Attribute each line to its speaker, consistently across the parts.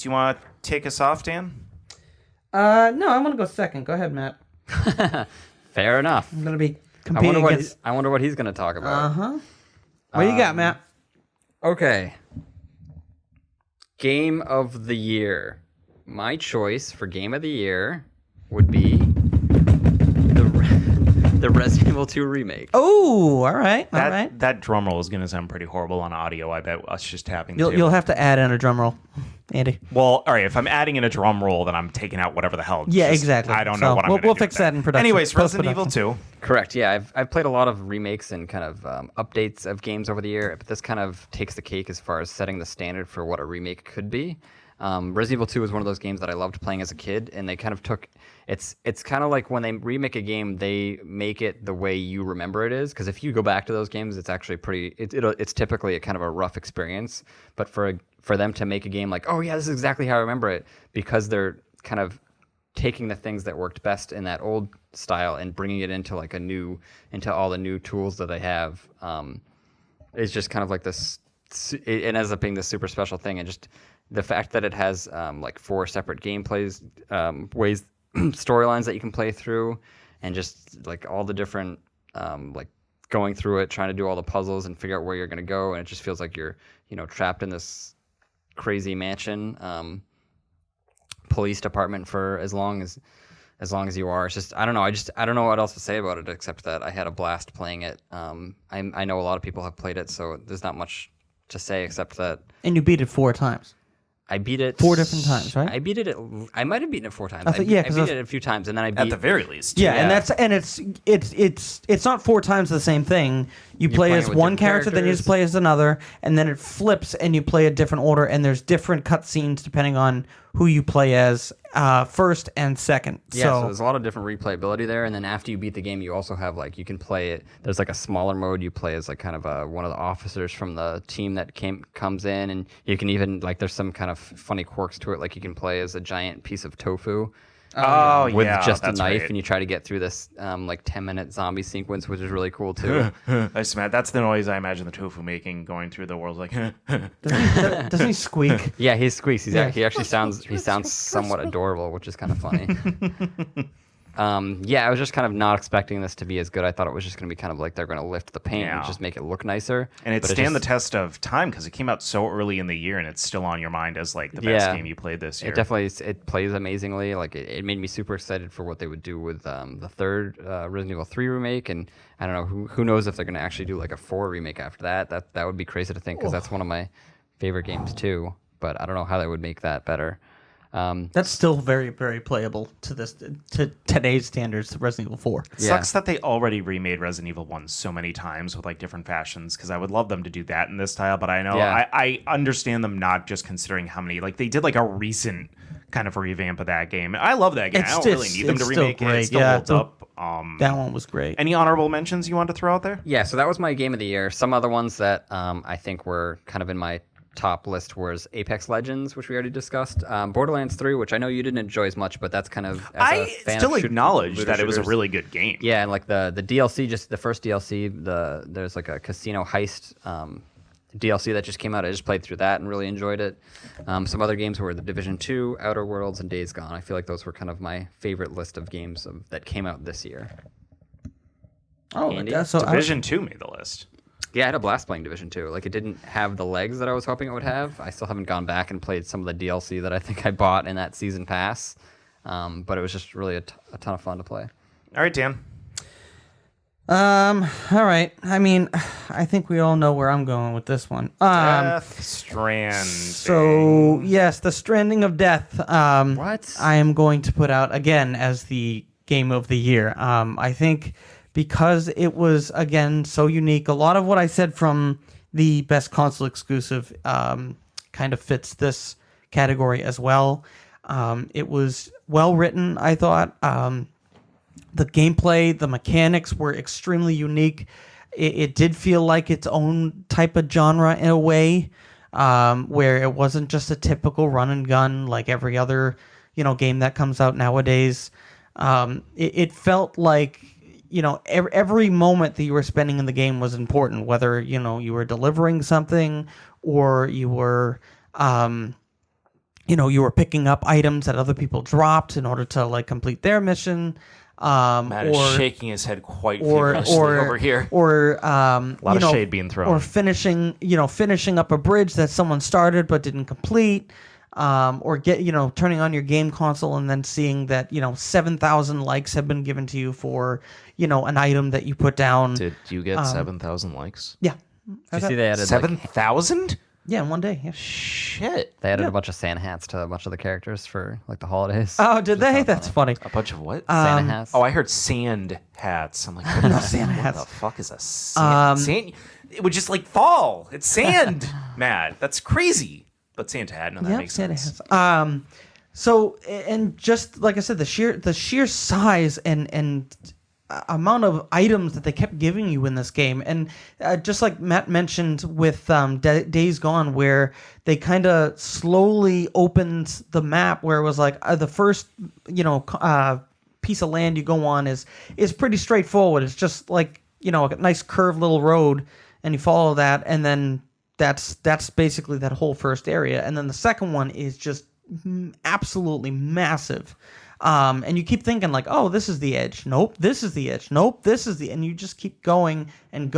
Speaker 1: Do you want to take us off, Dan?
Speaker 2: No, I want to go second. Go ahead, Matt.
Speaker 3: Fair enough.
Speaker 2: I'm gonna be competing against.
Speaker 3: I wonder what he's going to talk about.
Speaker 2: What do you got, Matt?
Speaker 3: Okay. Game of the year. My choice for game of the year would be the Resident Evil 2 remake.
Speaker 2: Oh, all right, all right.
Speaker 1: That drum roll is going to sound pretty horrible on audio. I bet us just tapping.
Speaker 2: You'll have to add in a drum roll, Andy.
Speaker 1: Well, all right. If I'm adding in a drum roll, then I'm taking out whatever the hell.
Speaker 2: Yeah, exactly.
Speaker 1: I don't know what I'm going to do.
Speaker 2: We'll fix that in production.
Speaker 1: Anyways, Resident Evil 2.
Speaker 3: Correct. Yeah, I've played a lot of remakes and kind of updates of games over the year, but this kind of takes the cake as far as setting the standard for what a remake could be. Resident Evil 2 was one of those games that I loved playing as a kid, and they kind of took it's kind of like when they remake a game, they make it the way you remember it is. Because if you go back to those games, it's actually it's typically a kind of a rough experience. But for them to make a game like, oh yeah, this is exactly how I remember it, because they're kind of taking the things that worked best in that old style and bringing it into like into all the new tools that they have. It's just kind of like this. It ends up being this super special thing, and just the fact that it has like 4 separate gameplays, ways, storylines that you can play through, and just like all the different like going through it, trying to do all the puzzles and figure out where you're going to go, and it just feels like you're trapped in this crazy mansion police department for as long as you are. It's just I don't know what else to say about it except that I had a blast playing it. I know a lot of people have played it, so there's not much to say except that.
Speaker 2: And you beat it 4 times.
Speaker 3: I beat it
Speaker 2: 4 different times, right?
Speaker 3: I beat it. I might have beaten it 4 times.
Speaker 2: I beat
Speaker 3: it a few times, and then I beat
Speaker 1: At the very least.
Speaker 2: Yeah, and it's not 4 times the same thing. You play
Speaker 3: playing
Speaker 2: as
Speaker 3: with
Speaker 2: one
Speaker 3: different
Speaker 2: character, then you just
Speaker 3: characters.
Speaker 2: play as another, and then it flips, and you play a different order, and there's different cutscenes depending on who you play as first and second.
Speaker 3: Yeah, so there's a lot of different replayability there, and then after you beat the game, you also have like you can play it. There's like a smaller mode you play as like kind of one of the officers from the team that comes in, and you can even like there's some kind of funny quirks to it, like you can play as a giant piece of tofu.
Speaker 1: Oh,
Speaker 3: With
Speaker 1: yeah,
Speaker 3: just a
Speaker 1: that's
Speaker 3: knife,
Speaker 1: right.
Speaker 3: and you try to get through this like 10-minute zombie sequence, which is really cool too.
Speaker 1: That's the noise I imagine the tofu making going through the world like.
Speaker 2: Doesn't he squeak?
Speaker 3: Yeah, he squeaks. He actually sounds
Speaker 2: He
Speaker 3: somewhat adorable, which is kind of funny. Yeah, I was just kind of not expecting this to be as good. I thought it was just going to be kind of like they're going to lift the paint and
Speaker 1: Yeah.
Speaker 3: just make it look nicer.
Speaker 1: And it
Speaker 3: But
Speaker 1: stand the test of time because it came out so early in the year and it's still on your mind as like the best game you played this year.
Speaker 3: It definitely it plays amazingly. Like it made me super excited for what they would do with the third Resident Evil 3 remake, and I don't know who knows if they're going to actually do like a 4 remake after that. That would be crazy to think because that's one of my favorite games too. But I don't know how they would make that better.
Speaker 2: That's still very, very playable to today's standards. Resident Evil 4.
Speaker 1: It sucks that they already remade Resident Evil 1 so many times with like different fashions because I would love them to do that in this style, but I know I understand them not just considering how many like they did like a recent kind of revamp of that game. I love that game. I don't really need them to remake it. It still holds up.
Speaker 2: That one was great.
Speaker 1: Any honorable mentions you want to throw out there?
Speaker 3: Yeah, so that was my game of the year. Some other ones that I think were kind of in my top list was Apex Legends, which we already discussed. Borderlands 3, which I know you didn't enjoy as much, but that's kind of
Speaker 1: I still acknowledge that it was a really good game.
Speaker 3: Yeah, and like the DLC, just the first DLC, there's like a casino heist DLC that just came out. I just played through that and really enjoyed it. Some other games were The Division 2, Outer Worlds, and Days Gone. I feel like those were kind of my favorite list of games that came out this year. Andy?
Speaker 1: Division 2 made the list.
Speaker 3: Yeah, I had a blast playing Division 2. Like, it didn't have the legs that I was hoping it would have. I still haven't gone back and played some of the DLC that I think I bought in that season pass. But it was just really a ton of fun to play.
Speaker 1: All right, Dan.
Speaker 2: All right. I mean, I think we all know where I'm going with this one.
Speaker 1: Death Stranding.
Speaker 2: So, yes, The Stranding of Death.
Speaker 3: What?
Speaker 2: I am going to put out again as the game of the year. I think because it was, again, so unique. A lot of what I said from the best console exclusive kind of fits this category as well. It was well written, I thought. The gameplay, the mechanics were extremely unique. It did feel like its own type of genre in a way, where it wasn't just a typical run and gun like every other, game that comes out nowadays. It felt like, every moment that you were spending in the game was important, whether, you were delivering something or you were you were picking up items that other people dropped in order to like complete their mission.
Speaker 1: Matt is shaking his head quite furiously over here.
Speaker 2: Or
Speaker 1: a lot of shade being thrown.
Speaker 2: Or finishing up a bridge that someone started but didn't complete. Or turning on your game console and then seeing that 7,000 likes have been given to you for an item that you put down.
Speaker 1: Did you get 7,000 likes?
Speaker 2: Yeah.
Speaker 3: Did you see they added
Speaker 1: 7,000?
Speaker 2: Yeah, in one day. Yeah.
Speaker 1: Shit.
Speaker 3: They added a bunch of Santa hats to a bunch of the characters for like the holidays.
Speaker 2: Oh, did they? That's funny.
Speaker 1: A bunch of what?
Speaker 3: Santa hats.
Speaker 1: Oh, I heard sand hats. I'm like, what is
Speaker 2: Sand
Speaker 1: what
Speaker 2: hats.
Speaker 1: the fuck is a sand? It would just like fall. It's sand, Matt. That's crazy. But Santa hat, no, that makes
Speaker 2: Santa
Speaker 1: sense.
Speaker 2: hats. So, and just like I said, the sheer size and amount of items that they kept giving you in this game, and just like Matt mentioned with Days Gone, where they kind of slowly opened the map, where it was like the first piece of land you go on is pretty straightforward. It's just like a nice curved little road, and you follow that, and then that's basically that whole first area, and then the second one is just absolutely massive. And you keep thinking like, oh, this is the edge. Nope, this is the edge. Nope, this is and you just keep going and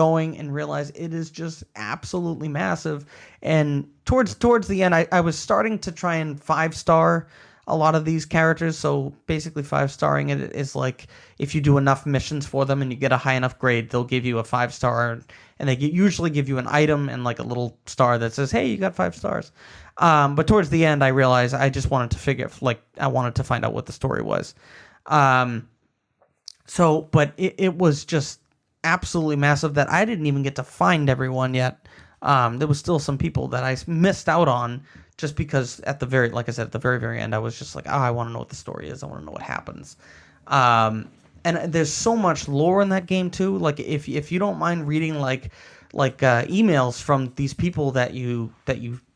Speaker 2: realize it is just absolutely massive. And towards the end, I was starting to try and 5-star a lot of these characters. So basically 5-starring it is like if you do enough missions for them and you get a high enough grade, they'll give you a 5-star, and they usually give you an item and like a little star that says, hey, you got 5 stars. But towards the end, I realized I just wanted to I wanted to find out what the story was. But it was just absolutely massive that I didn't even get to find everyone yet. There was still some people that I missed out on just because at the very very end, I was just like, oh, I want to know what the story is. I want to know what happens. And there's so much lore in that game too. Like if you don't mind reading like emails from these people that you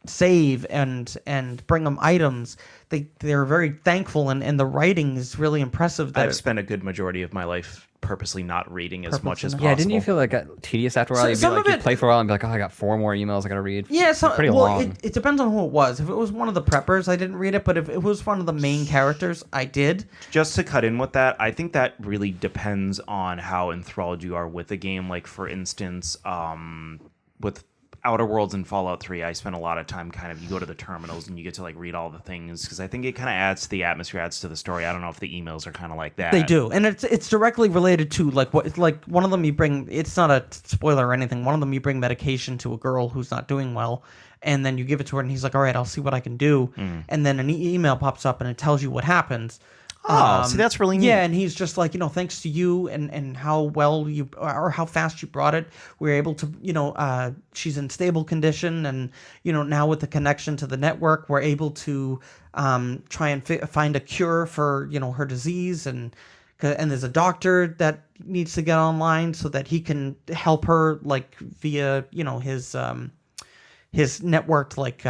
Speaker 2: save and bring them items, they're very thankful, and the writing is really impressive.
Speaker 1: I've spent a good majority of my life purposely not reading as much as possible.
Speaker 3: Yeah, didn't you feel like got tedious after a while? You'd play for a while and be like, oh, I got 4 more emails I gotta read.
Speaker 2: Yeah,
Speaker 3: pretty long.
Speaker 2: It depends on who it was. If it was one of the preppers, I didn't read it, but if it was one of the main characters, I did.
Speaker 1: Just to cut in with that, I think that really depends on how enthralled you are with the game. Like, for instance, with Outer Worlds and Fallout 3, I spent a lot of time you go to the terminals and you get to like read all the things, because I think it kind of adds to the atmosphere, adds to the story. I don't know if the emails are kind of like that.
Speaker 2: They do, and it's directly related to like one of them you bring. It's not a spoiler or anything. One of them you bring medication to a girl who's not doing well, and then you give it to her, and he's like, "All right, I'll see what I can do." And then an email pops up and it tells you what happens.
Speaker 1: Oh, see, that's really neat.
Speaker 2: Yeah, and he's just like, thanks to you and how well you or how fast you brought it, we were able to, she's in stable condition, and now with the connection to the network, we're able to try and find a cure for her disease, and there's a doctor that needs to get online so that he can help her like via his networked like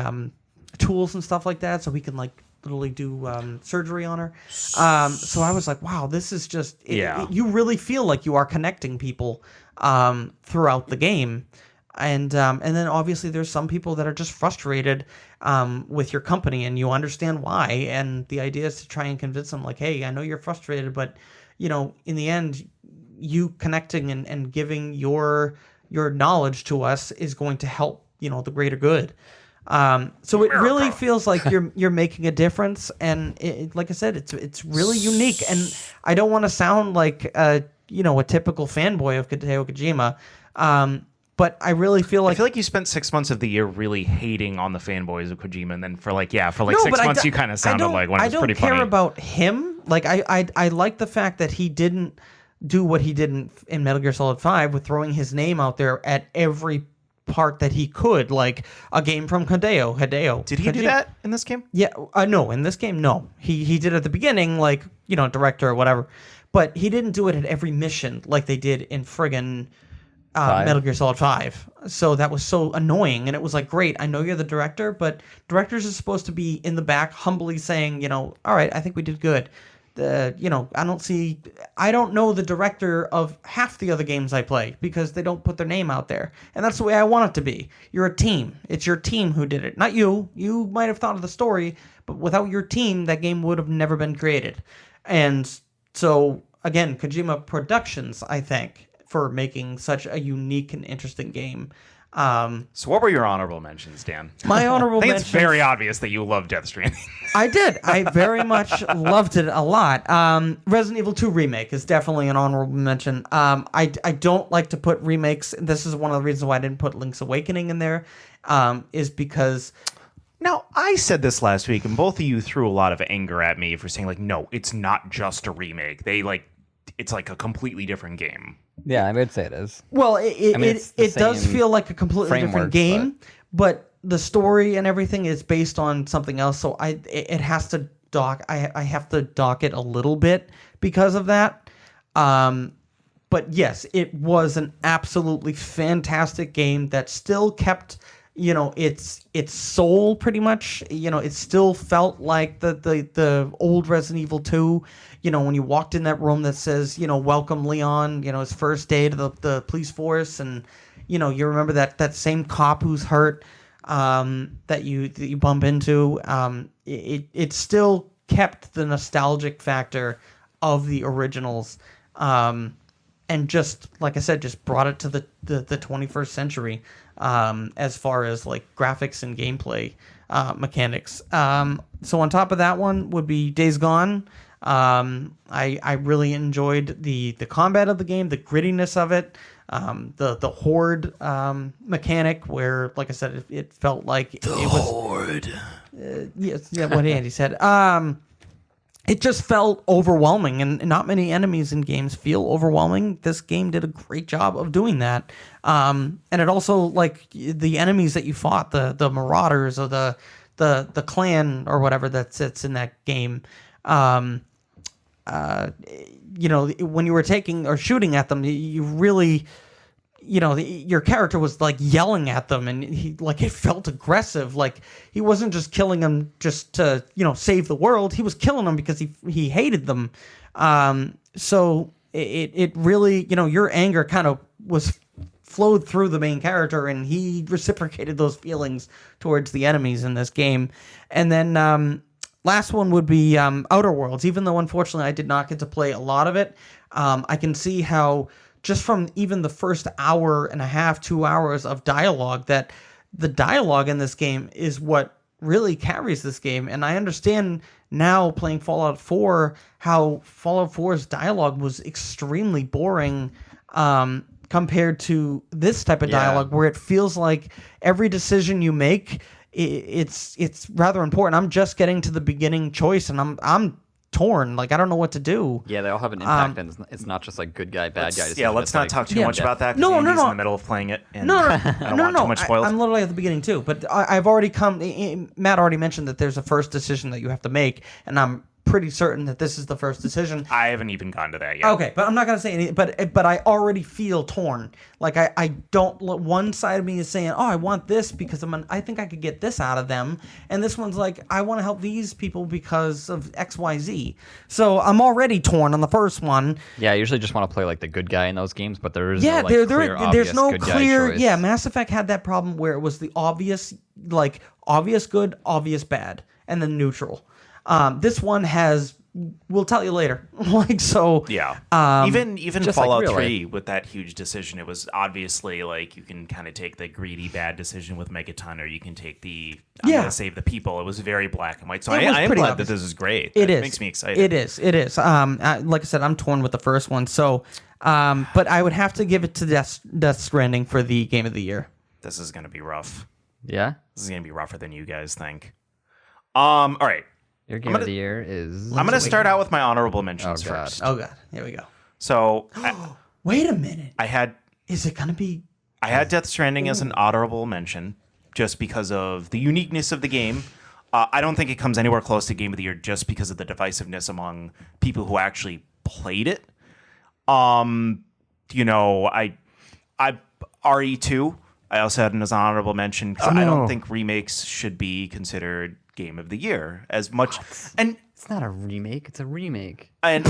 Speaker 2: tools and stuff like that, so he can like literally do surgery on her. So I was like, wow, this is just you really feel like you are connecting people throughout the game. And then obviously there's some people that are just frustrated with your company, and you understand why, and the idea is to try and convince them like, hey, I know you're frustrated, but in the end, you connecting and giving your knowledge to us is going to help the greater good. So it really feels like you're making a difference, and like I said, it's really unique. And I don't want to sound like a typical fanboy of Hideo Kojima, but I really feel like
Speaker 1: you spent 6 months of the year really hating on the fanboys of Kojima, and then for 6 months you kind of sounded like one. It's pretty funny.
Speaker 2: I don't care about him. Like I like the fact that he didn't do what he did in Metal Gear Solid 5 with throwing his name out there at every part that he could, like a game from Hideo.
Speaker 1: Did he do that in this game?
Speaker 2: Yeah, no, in this game, no. He did at the beginning, like, director or whatever, but he didn't do it at every mission like they did in friggin' Metal Gear Solid 5. So that was so annoying, and it was like, great, I know you're the director, but directors are supposed to be in the back humbly saying, all right, I think we did good. I don't know the director of half the other games I play because they don't put their name out there. And that's the way I want it to be. You're a team. It's your team who did it, not you. You might have thought of the story, but without your team, that game would have never been created. And so, again, Kojima Productions, I thank for making such a unique and interesting game.
Speaker 1: So what were your honorable mentions, Dan?
Speaker 2: My honorable
Speaker 1: I think
Speaker 2: mentions,
Speaker 1: it's very obvious that you love Death Stranding.
Speaker 2: I did. I very much loved it a lot. Resident Evil 2 Remake is definitely an honorable mention. I don't like to put remakes. This is one of the reasons why I didn't put Link's Awakening in there, is because...
Speaker 1: Now, I said this last week, and both of you threw a lot of anger at me for saying, like, no, it's not just a remake. It's like a completely different game.
Speaker 3: Yeah, I would say it is.
Speaker 2: Well, it does feel like a completely different game, but the story and everything is based on something else. So it has to dock. I have to dock it a little bit because of that. But yes, it was an absolutely fantastic game that still kept, its soul pretty much. It still felt like the old Resident Evil 2. When you walked in that room that says, welcome Leon, his first day to the police force, and you remember that same cop who's hurt, that you bump into. It still kept the nostalgic factor of the originals, and just like I said, just brought it to the 21st century, as far as like graphics and gameplay mechanics. So on top of that one would be Days Gone. I really enjoyed the combat of the game, the grittiness of it, the horde mechanic, where, like I said, it felt like it was
Speaker 1: horde.
Speaker 2: Yes, yeah, what Andy said. It just felt overwhelming, and not many enemies in games feel overwhelming. This game did a great job of doing that. And it also, like, the enemies that you fought, the Marauders or the clan or whatever that sits in that game. When you were taking or shooting at them, you really, your character was like yelling at them, and it felt aggressive. Like, he wasn't just killing them just to, save the world. He was killing them because he hated them. So it really, your anger kind of flowed through the main character, and he reciprocated those feelings towards the enemies in this game. And then, last one would be Outer Worlds. Even though, unfortunately, I did not get to play a lot of it, I can see how just from even the first hour and a half, 2 hours of dialogue, that the dialogue in this game is what really carries this game. And I understand now, playing Fallout 4, how Fallout 4's dialogue was extremely boring compared to this type of dialogue, where it feels like every decision you make, it's rather important. I'm just getting to the beginning choice, and I'm torn. Like, I don't know what to do.
Speaker 3: Yeah, they all have an impact, and it's not just like good guy, bad guy.
Speaker 1: Yeah, let's not talk too much about that.
Speaker 2: No.
Speaker 1: In the middle of playing it. And
Speaker 2: No.
Speaker 1: I don't want too much spoiled.
Speaker 2: I'm literally at the beginning too, but I've already Matt already mentioned that there's a first decision that you have to make, and I'm pretty certain that this is the first decision.
Speaker 1: I haven't even gotten to that yet.
Speaker 2: Okay, but I'm not gonna say anything. But I already feel torn. Like, I don't. One side of me is saying, "Oh, I want this because I think I could get this out of them," and this one's like, "I want to help these people because of X, Y, Z." So I'm already torn on the first one.
Speaker 3: Yeah, I usually just want to play like the good guy in those games, but there is
Speaker 2: there's no clear.
Speaker 3: choice.
Speaker 2: Yeah, Mass Effect had that problem where it was the obvious good, obvious bad, and then neutral. This one has, we'll tell you later.
Speaker 1: Yeah. Even Fallout 3 with that huge decision, it was obviously like you can kind of take the greedy bad decision with Megaton, or you can take the I'm gonna save the people. It was very black and white. So I am glad that this is great. It makes me excited.
Speaker 2: It is. Like I said, I'm torn with the first one. So, but I would have to give it to Death Stranding for the game of the year.
Speaker 1: This is gonna be rough.
Speaker 3: Yeah,
Speaker 1: this is gonna be rougher than you guys think. All right.
Speaker 3: Your game of the year is...
Speaker 1: I'm going to start out with my honorable mentions first.
Speaker 2: Oh, God. Here we go.
Speaker 1: So...
Speaker 2: Wait a minute.
Speaker 1: Is
Speaker 2: it going to be...
Speaker 1: I had Death Stranding as an honorable mention just because of the uniqueness of the game. I don't think it comes anywhere close to Game of the Year just because of the divisiveness among people who actually played it. RE2, I also had it as an honorable mention because I don't think remakes should be considered game of the year as much. And
Speaker 3: It's not a remake. It's a remake.
Speaker 1: and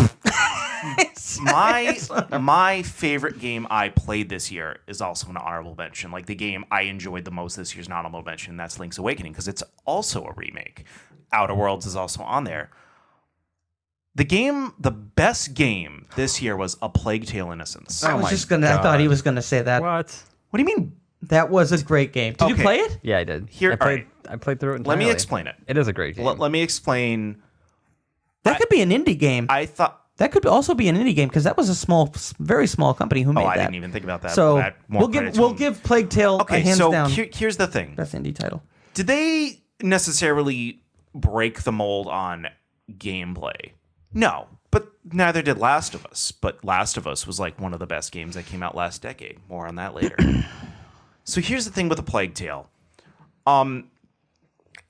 Speaker 1: my favorite game I played this year is also an honorable mention. Like the game I enjoyed the most this year is an honorable mention. That's Link's Awakening because it's also a remake. Outer Worlds is also on there. The best game this year was A Plague Tale: Innocence.
Speaker 2: I thought he was gonna say that.
Speaker 3: What?
Speaker 1: What do you mean?
Speaker 2: That was a great game. Did you
Speaker 1: Okay.
Speaker 2: play it?
Speaker 3: Yeah, I did.
Speaker 1: Here-
Speaker 3: I played through it
Speaker 1: Let
Speaker 3: entirely.
Speaker 1: me explain it.
Speaker 3: It is a great game.
Speaker 1: Let me explain.
Speaker 2: That could be an indie game.
Speaker 1: I thought.
Speaker 2: That could also be an indie game because that was a very small company who made
Speaker 1: Oh,
Speaker 2: that.
Speaker 1: I didn't even think about that.
Speaker 2: So
Speaker 1: That more
Speaker 2: we'll
Speaker 1: credit to
Speaker 2: give
Speaker 1: them.
Speaker 2: Plague Tale a
Speaker 1: Okay,
Speaker 2: hands
Speaker 1: so
Speaker 2: down
Speaker 1: here's the thing.
Speaker 2: best indie title.
Speaker 1: Did they necessarily break the mold on gameplay? No, but neither did Last of Us. But Last of Us was like one of the best games that came out last decade. More on that later. So here's the thing with A Plague Tale.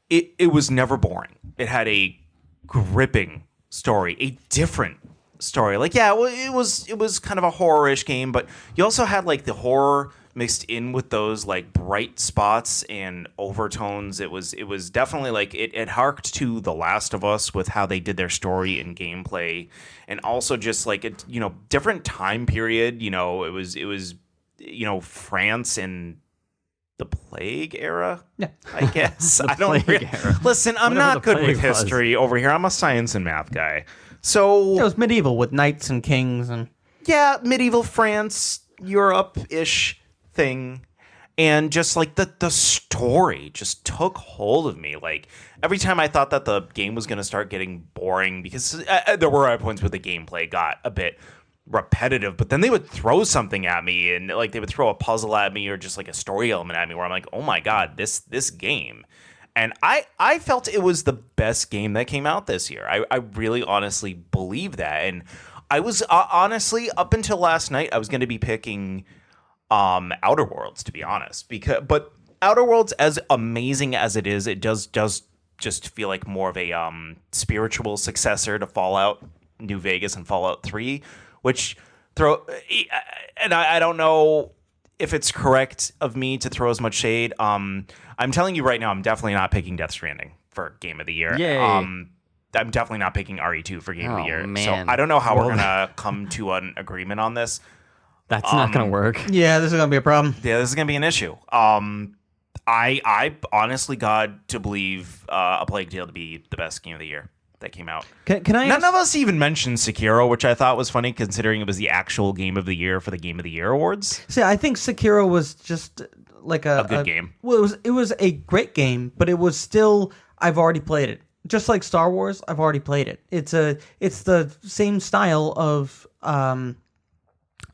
Speaker 1: It was never boring. It had a gripping story, a different story. Like, yeah, well, it was kind of a horror-ish game, but you also had like the horror mixed in with those like bright spots and overtones. It was definitely like it harked to The Last of Us with how they did their story and gameplay, and also just like a different time period. It was France and the plague era.
Speaker 2: Yeah.
Speaker 1: I guess. I don't
Speaker 3: plague era.
Speaker 1: Listen, I'm
Speaker 3: Whatever
Speaker 1: not
Speaker 3: the
Speaker 1: good with
Speaker 3: plague was.
Speaker 1: history over here. I'm a science and math guy. So
Speaker 2: It was medieval with knights and kings and
Speaker 1: yeah, medieval France, Europe-ish thing. And just like the story just took hold of me. Like every time I thought that the game was going to start getting boring, because there were points where the gameplay got a bit repetitive, but then they would throw something at me, and like they would throw a puzzle at me or just like a story element at me where I'm like, oh my God, this game. And I felt it was the best game that came out this year. I really honestly believe that. And I was honestly, up until last night, I was going to be picking Outer Worlds, to be honest, but Outer Worlds, as amazing as it is, it does just feel like more of a spiritual successor to Fallout New Vegas and Fallout 3, which and I don't know if it's correct of me to throw as much shade. I'm telling you right now, I'm definitely not picking Death Stranding for Game of the Year.
Speaker 3: Yay.
Speaker 1: I'm definitely not picking RE2 for Game of the
Speaker 3: Oh,
Speaker 1: Year.
Speaker 3: man.
Speaker 1: So I don't know how we're
Speaker 3: Well,
Speaker 1: gonna come to an agreement on this.
Speaker 3: That's not going to work.
Speaker 2: yeah, this is gonna be a problem.
Speaker 1: Yeah, this is gonna be an issue. I honestly got to believe A Plague Tale to be the best game of the year that came out.
Speaker 2: Can I?
Speaker 1: None of us even mentioned Sekiro, which I thought was funny considering it was the actual game of the year for the Game of the Year awards.
Speaker 2: See, I think Sekiro was just like a
Speaker 1: good game.
Speaker 2: Well, it was a great game, but it was still I've already played it. Just like Star Wars, I've already played it. It's the same style of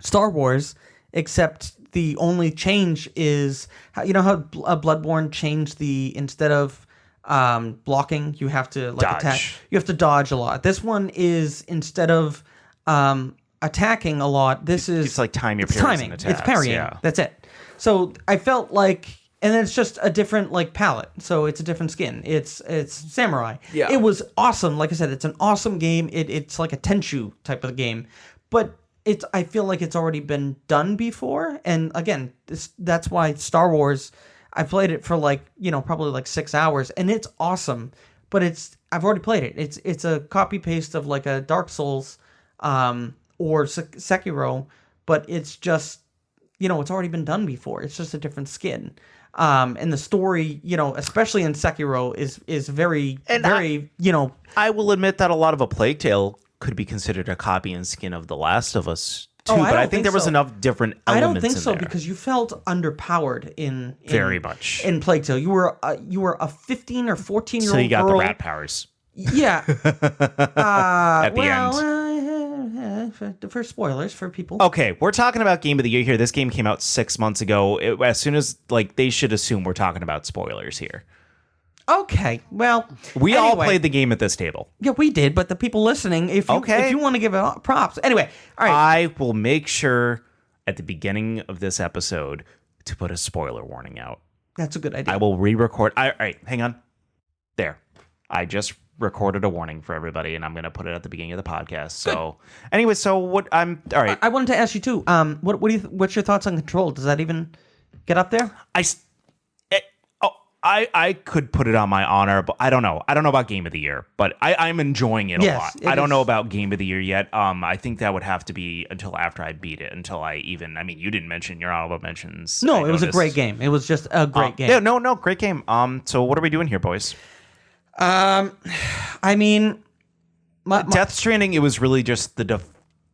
Speaker 2: Star Wars, except the only change is how Bloodborne changed instead of blocking, you have to
Speaker 1: Dodge.
Speaker 2: attack. You have to dodge a lot. This one is instead of attacking a lot. This is
Speaker 1: It's like time your
Speaker 2: it's
Speaker 1: parries
Speaker 2: timing.
Speaker 1: and attacks.
Speaker 2: It's parrying.
Speaker 1: Yeah.
Speaker 2: That's it. So I felt like, and it's just a different palette. So it's a different skin. It's samurai.
Speaker 1: Yeah.
Speaker 2: It was awesome. Like I said, it's an awesome game. It's like a Tenchu type of game, but I feel like it's already been done before. And again, that's why Star Wars. I played it for probably like 6 hours, and it's awesome. But I've already played it. It's a copy paste of like a Dark Souls, or Sekiro, but it's just it's already been done before. It's just a different skin. And the story, especially in Sekiro, is very
Speaker 1: I will admit that a lot of A Plague Tale could be considered a copy and skin of The Last of Us too,
Speaker 2: I
Speaker 1: but I
Speaker 2: don't
Speaker 1: think
Speaker 2: think
Speaker 1: there was
Speaker 2: so.
Speaker 1: enough different
Speaker 2: I
Speaker 1: elements
Speaker 2: don't think
Speaker 1: in
Speaker 2: so
Speaker 1: there.
Speaker 2: because you felt underpowered in
Speaker 1: Very much.
Speaker 2: in Plague Tale. You were a 15 or 14-year-old
Speaker 1: So you got
Speaker 2: girl.
Speaker 1: the rat powers.
Speaker 2: Yeah.
Speaker 1: At the
Speaker 2: end. For spoilers for people.
Speaker 1: Okay, we're talking about Game of the Year here. This game came out 6 months ago. As soon as they should assume we're talking about spoilers here.
Speaker 2: Okay. Well,
Speaker 1: We all
Speaker 2: anyway.
Speaker 1: played the game at this table.
Speaker 2: Yeah, we did, but the people listening, if you want to give it props. Anyway, all right.
Speaker 1: I will make sure at the beginning of this episode to put a spoiler warning out.
Speaker 2: That's a good idea.
Speaker 1: I will re-record. All right, hang on. There. I just recorded a warning for everybody, and I'm going to put it at the beginning of the podcast. So, anyway, all right.
Speaker 2: I wanted to ask you too. What's your thoughts on Control? Does that even get up there?
Speaker 1: I could put it on my honor, but I don't know. I don't know about Game of the Year, but I'm enjoying it a
Speaker 2: Yes,
Speaker 1: lot.
Speaker 2: it
Speaker 1: I don't
Speaker 2: is.
Speaker 1: know about Game of the Year yet. I think that would have to be until after I beat it. Until I even. I mean, you didn't mention your honorable mentions.
Speaker 2: No,
Speaker 1: I
Speaker 2: it was a
Speaker 1: noticed.
Speaker 2: great game. It was just a great game.
Speaker 1: Yeah, no, great game. So what are we doing here, boys?
Speaker 2: I mean,
Speaker 1: Death Stranding. It was really just the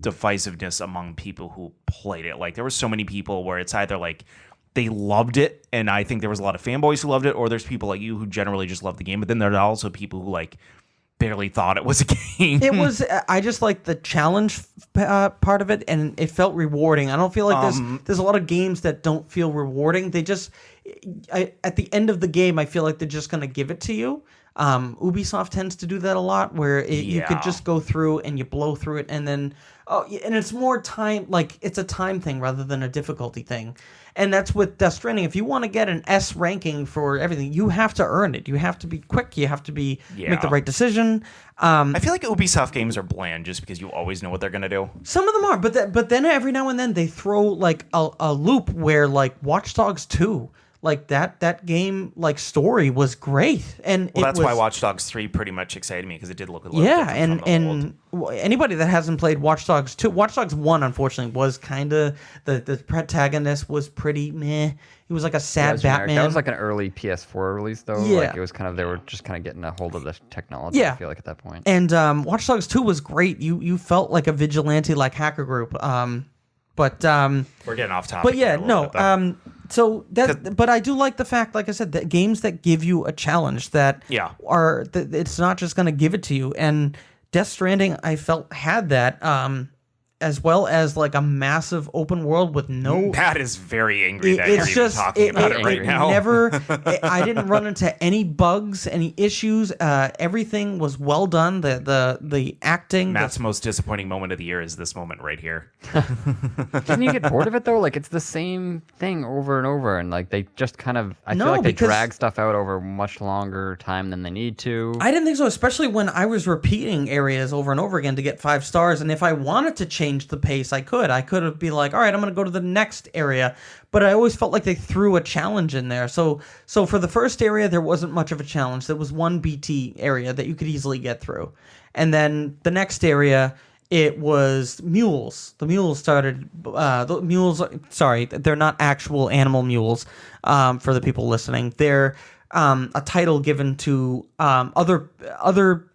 Speaker 1: divisiveness among people who played it. Like there were so many people where it's either like they loved it, and I think there was a lot of fanboys who loved it, or there's people like you who generally just love the game. But then there are also people who like barely thought it was a game.
Speaker 2: it was. I just like the challenge part of it, and it felt rewarding. I don't feel like there's a lot of games that don't feel rewarding. They just, at the end of the game, I feel like they're just gonna give it to you. Ubisoft tends to do that a lot, where you could
Speaker 1: Yeah.
Speaker 2: just go through and you blow through it, and then and it's more time, like it's a time thing rather than a difficulty thing. And that's with Death Stranding. If you want to get an S ranking for everything, you have to earn it. You have to be quick. You have to make the
Speaker 1: Yeah.
Speaker 2: right decision.
Speaker 1: I feel like Ubisoft games are bland just because you always know what they're gonna do.
Speaker 2: Some of them are, but then every now and then they throw like a loop where like Watch Dogs 2, like that game like story was great, and
Speaker 1: Well,
Speaker 2: it
Speaker 1: that's
Speaker 2: was,
Speaker 1: why Watch Dogs 3 pretty much excited me because it did look a little
Speaker 2: yeah,
Speaker 1: different from the old.
Speaker 2: anybody that hasn't played Watch Dogs 2, Watch Dogs 1 unfortunately was kind of the protagonist was pretty meh. He was like a
Speaker 3: That
Speaker 2: sad
Speaker 3: was generic.
Speaker 2: Batman.
Speaker 3: That was like an early PS4 release, though.
Speaker 2: Yeah.
Speaker 3: Like it was kind of they were just kind of getting a hold of the technology.
Speaker 2: Yeah.
Speaker 3: I feel like at that point.
Speaker 2: And Watch Dogs 2 was great. You felt like a vigilante like hacker group. But
Speaker 1: We're getting off topic.
Speaker 2: But yeah,
Speaker 1: here a little
Speaker 2: no.
Speaker 1: bit, though.
Speaker 2: So that, but I do like the fact, like I said, that games that give you a challenge that
Speaker 1: Yeah.
Speaker 2: are that it's not just going to give it to you. And Death Stranding, I felt had that, as well as like a massive open world with no.
Speaker 1: Pat is very angry that you're
Speaker 2: It's
Speaker 1: even
Speaker 2: just
Speaker 1: talking about it right now.
Speaker 2: I didn't run into any bugs, any issues. Everything was well done. The acting.
Speaker 1: Matt's most disappointing moment of the year is this moment right here.
Speaker 3: Didn't you get bored of it though? Like it's the same thing over and over, and like they just kind of I
Speaker 2: No,
Speaker 3: feel like they
Speaker 2: because-
Speaker 3: drag stuff out over much longer time than they need to.
Speaker 2: I didn't think so, especially when I was repeating areas over and over again to get 5 stars. And if I wanted to change the pace, I could. I could have been like, all right, I'm going to go to the next area. But I always felt like they threw a challenge in there. So for the first area, there wasn't much of a challenge. There was one BT area that you could easily get through. And then the next area, it was mules. The mules started. The mules. Sorry, they're not actual animal mules. For the people listening, they're a title given to other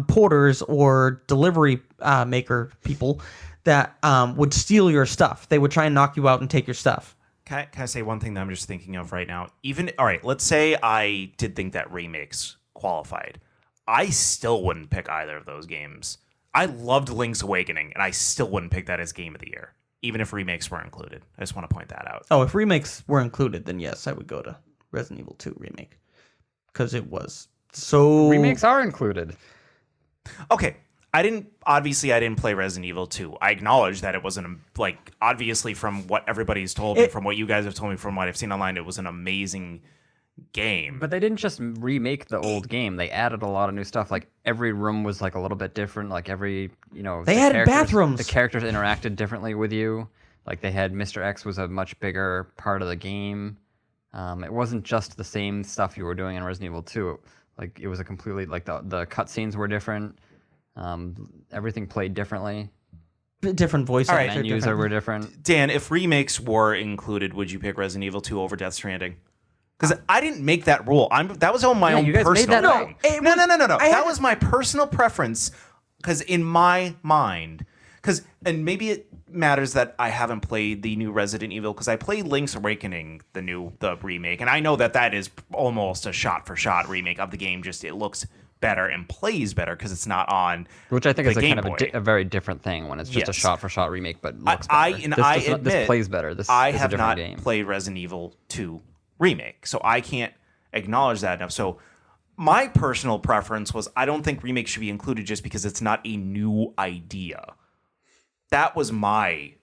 Speaker 2: porters or delivery maker people that would steal your stuff. They would try and knock you out and take your stuff.
Speaker 1: Can I say one thing that I'm just thinking of right now? All right, let's say I did think that remakes qualified. I still wouldn't pick either of those games. I loved Link's Awakening, and I still wouldn't pick that as Game of the Year, even if remakes were included. I just want to point that out.
Speaker 2: Oh, if remakes were included, then yes, I would go to Resident Evil 2 remake because it was so.
Speaker 3: Remakes are included.
Speaker 1: Okay, I didn't play Resident Evil 2. I acknowledge that it wasn't like obviously from what everybody's told me, from what you guys have told me, from what I've seen online, it was an amazing game.
Speaker 3: But they didn't just remake the old game. They added a lot of new stuff. Like every room was like a little bit different. Like every,
Speaker 2: They added bathrooms.
Speaker 3: The characters interacted differently with you. Like they had Mr. X was a much bigger part of the game. It wasn't just the same stuff you were doing in Resident Evil 2. Like it was a completely like the cutscenes were different. Everything played differently.
Speaker 2: Different voice
Speaker 1: All right.
Speaker 2: actor,
Speaker 3: Menus
Speaker 2: different-
Speaker 3: were different.
Speaker 1: Dan, if remakes were included, would you pick Resident Evil 2 over Death Stranding? Because I didn't make that rule. That was on my own
Speaker 3: you guys made
Speaker 1: personal
Speaker 3: that
Speaker 1: thing.
Speaker 2: up.
Speaker 1: No.
Speaker 2: I had-
Speaker 1: That was my personal preference. Because in my mind, and maybe it matters that I haven't played the new Resident Evil, because I played Link's Awakening, the remake, and I know that is almost a shot-for-shot remake of the game. Just it looks better and plays better because it's not on
Speaker 3: Which I think
Speaker 1: the
Speaker 3: is a
Speaker 1: Game
Speaker 3: kind of
Speaker 1: Boy.
Speaker 3: a very different thing when it's just a
Speaker 1: Yes.
Speaker 3: shot-for-shot remake, but looks
Speaker 1: I
Speaker 3: better. This
Speaker 1: admit
Speaker 3: plays better. This
Speaker 1: I
Speaker 3: is a
Speaker 1: have
Speaker 3: different
Speaker 1: not
Speaker 3: game.
Speaker 1: played Resident Evil 2 remake, so I can't acknowledge that enough. So my personal preference was I don't think remakes should be included just because it's not a new idea. That was my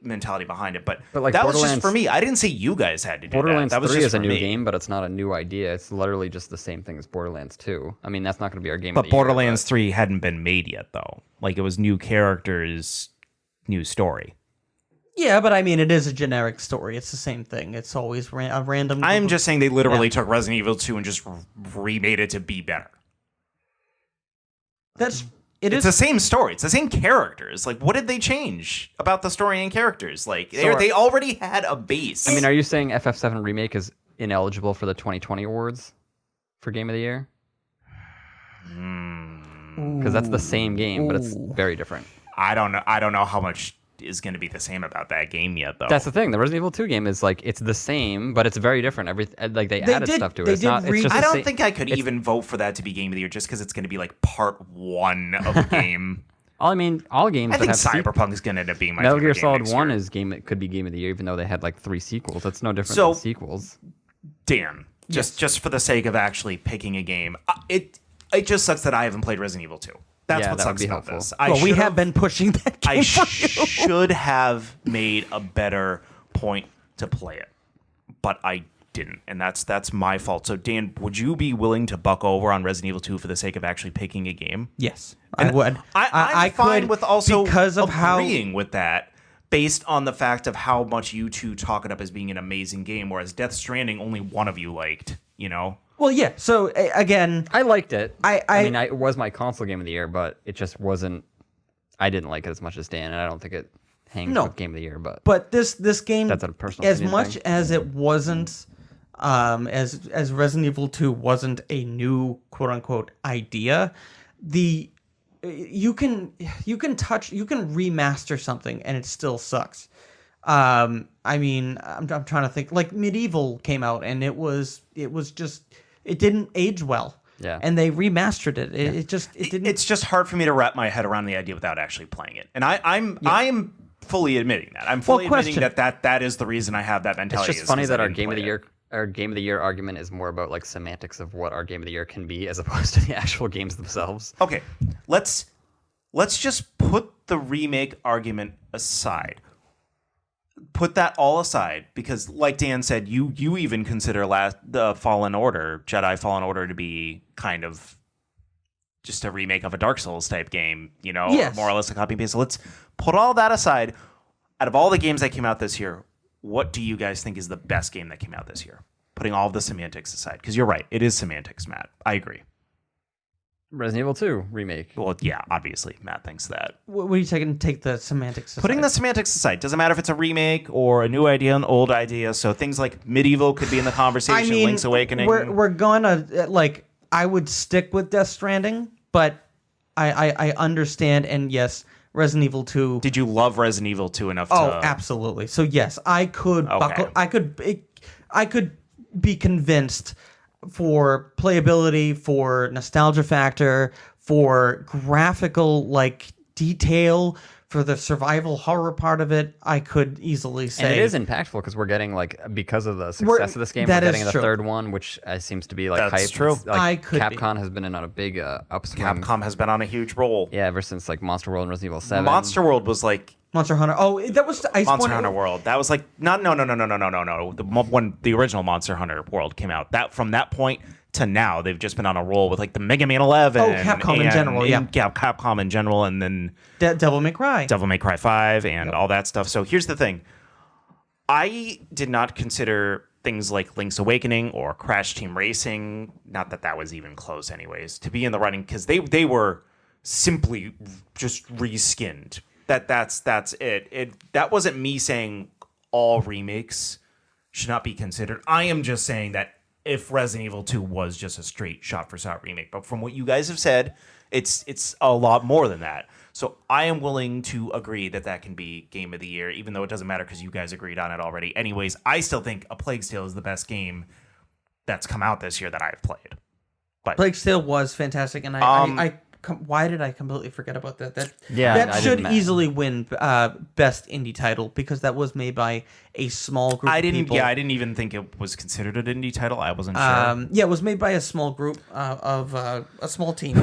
Speaker 1: mentality behind it, but
Speaker 3: like
Speaker 1: that was just
Speaker 3: Borderlands-
Speaker 1: for me. I didn't say you guys had to do
Speaker 3: Borderlands
Speaker 1: that. That was
Speaker 3: 3
Speaker 1: just
Speaker 3: is a
Speaker 1: for
Speaker 3: new
Speaker 1: me.
Speaker 3: game, but it's not a new idea. It's literally just the same thing as Borderlands 2. I mean, that's not going to be our game of
Speaker 1: But
Speaker 3: the year,
Speaker 1: Borderlands 3 hadn't been made yet, though. Like it was new characters, new story.
Speaker 2: Yeah, but I mean, it is a generic story. It's the same thing. It's always a random.
Speaker 1: I'm just saying they literally took Resident Evil 2 and just remade it to be better.
Speaker 2: It's
Speaker 1: the same story. It's the same characters. Like, what did they change about the story and characters? Like, they already had a base.
Speaker 3: I mean, are you saying FF7 Remake is ineligible for the 2020 awards for Game of the Year? Because that's the same game, but it's very different.
Speaker 1: I don't know how much is going to be the same about that game yet, though.
Speaker 3: That's the thing. The Resident Evil 2 game is like, it's the same, but it's very different. They added stuff to it.
Speaker 1: I don't think I could even vote for that to be Game of the Year just because it's going to be like part 1 of a game.
Speaker 3: All games.
Speaker 1: I think Cyberpunk is going to end up being my
Speaker 3: Metal
Speaker 1: favorite
Speaker 3: Gear
Speaker 1: game
Speaker 3: Solid 1
Speaker 1: next year.
Speaker 3: it could be Game of the Year, even though they had like 3 sequels. That's no different than sequels.
Speaker 1: Dan, just for the sake of actually picking a game, it just sucks that I haven't played Resident Evil 2. That's what sucks about this.
Speaker 2: We have been pushing that game.
Speaker 1: I should have made a better point to play it, but I didn't, and that's my fault. So, Dan, would you be willing to buck over on Resident Evil 2 for the sake of actually picking a game?
Speaker 2: Yes, I would.
Speaker 1: I'm fine
Speaker 2: could,
Speaker 1: with also
Speaker 2: because of
Speaker 1: agreeing with that, based on the fact of how much you two talk it up as being an amazing game, whereas Death Stranding only one of you liked. You know.
Speaker 2: Well, yeah. So again,
Speaker 3: I liked it.
Speaker 2: I
Speaker 3: mean, it was my console game of the year, but it just wasn't. I didn't like it as much as Dan, and I don't think it hangs with Game of the Year. But
Speaker 2: this game,
Speaker 3: that's a personal
Speaker 2: as much as it wasn't, as Resident Evil 2 wasn't a new quote unquote idea, you can remaster something and it still sucks. I mean, I'm trying to think. Like Medieval came out and it didn't age well.
Speaker 3: Yeah.
Speaker 2: And they remastered it. It didn't.
Speaker 1: It's just hard for me to wrap my head around the idea without actually playing it. And I'm fully admitting that. I'm fully admitting that is the reason I have that mentality.
Speaker 3: It's just funny that our Game of the Year argument is more about like semantics of what our Game of the Year can be as opposed to the actual games themselves.
Speaker 1: Okay. Let's just put the remake argument aside. Put that all aside, because like Dan said, you even consider the Fallen Order, Jedi Fallen Order, to be kind of just a remake of a Dark Souls type game,
Speaker 2: Yes.
Speaker 1: more or less a copy and paste. So let's put all that aside. Out of all the games that came out this year, what do you guys think is the best game that came out this year? Putting all of the semantics aside, because you're right, it is semantics, Matt. I agree.
Speaker 3: Resident Evil 2 remake.
Speaker 1: Well, yeah, obviously, Matt thinks that.
Speaker 2: What are you taking? Take the semantics aside?
Speaker 1: Putting the semantics aside, doesn't matter if it's a remake or a new idea, an old idea. So things like Medieval could be in the conversation.
Speaker 2: I mean,
Speaker 1: Link's Awakening.
Speaker 2: We're gonna I would stick with Death Stranding, but I understand, and yes, Resident Evil 2.
Speaker 1: Did you love Resident Evil 2 enough to...
Speaker 2: Oh, absolutely. So yes, I could I could be convinced for playability, for nostalgia factor, for graphical detail, for the survival horror part of it. I could easily say,
Speaker 3: and it is impactful because we're getting because of the success of this game, we're getting the third one, which seems to be hype.
Speaker 1: That's true.
Speaker 3: Capcom has been on a big upswing.
Speaker 1: Capcom has been on a huge roll.
Speaker 3: Yeah, ever since Monster World and Resident Evil 7.
Speaker 1: Monster World was
Speaker 2: Monster Hunter. Oh, that was
Speaker 1: Monster Hunter World. That was no. The original Monster Hunter World came out. That from that point to now, they've just been on a roll with the Mega Man 11.
Speaker 2: Oh, Capcom in general, yeah.
Speaker 1: Capcom in general, and then
Speaker 2: Devil May Cry
Speaker 1: 5, and all that stuff. So here's the thing: I did not consider things like Link's Awakening or Crash Team Racing, not that was even close, anyways, to be in the running because they were simply just reskinned. That's it. That wasn't me saying all remakes should not be considered. I am just saying that if Resident Evil 2 was just a straight shot-for-shot remake, but from what you guys have said, it's a lot more than that. So I am willing to agree that can be Game of the Year, even though it doesn't matter because you guys agreed on it already. Anyways, I still think A Plague's Tale is the best game that's come out this year that I've played. But
Speaker 2: Plague's Tale was fantastic, and why did I completely forget about that? That should easily win best indie title because that was made by a small group. of people.
Speaker 1: Yeah, I didn't even think it was considered an indie title. I wasn't sure.
Speaker 2: Yeah, it was made by a small group of a small team.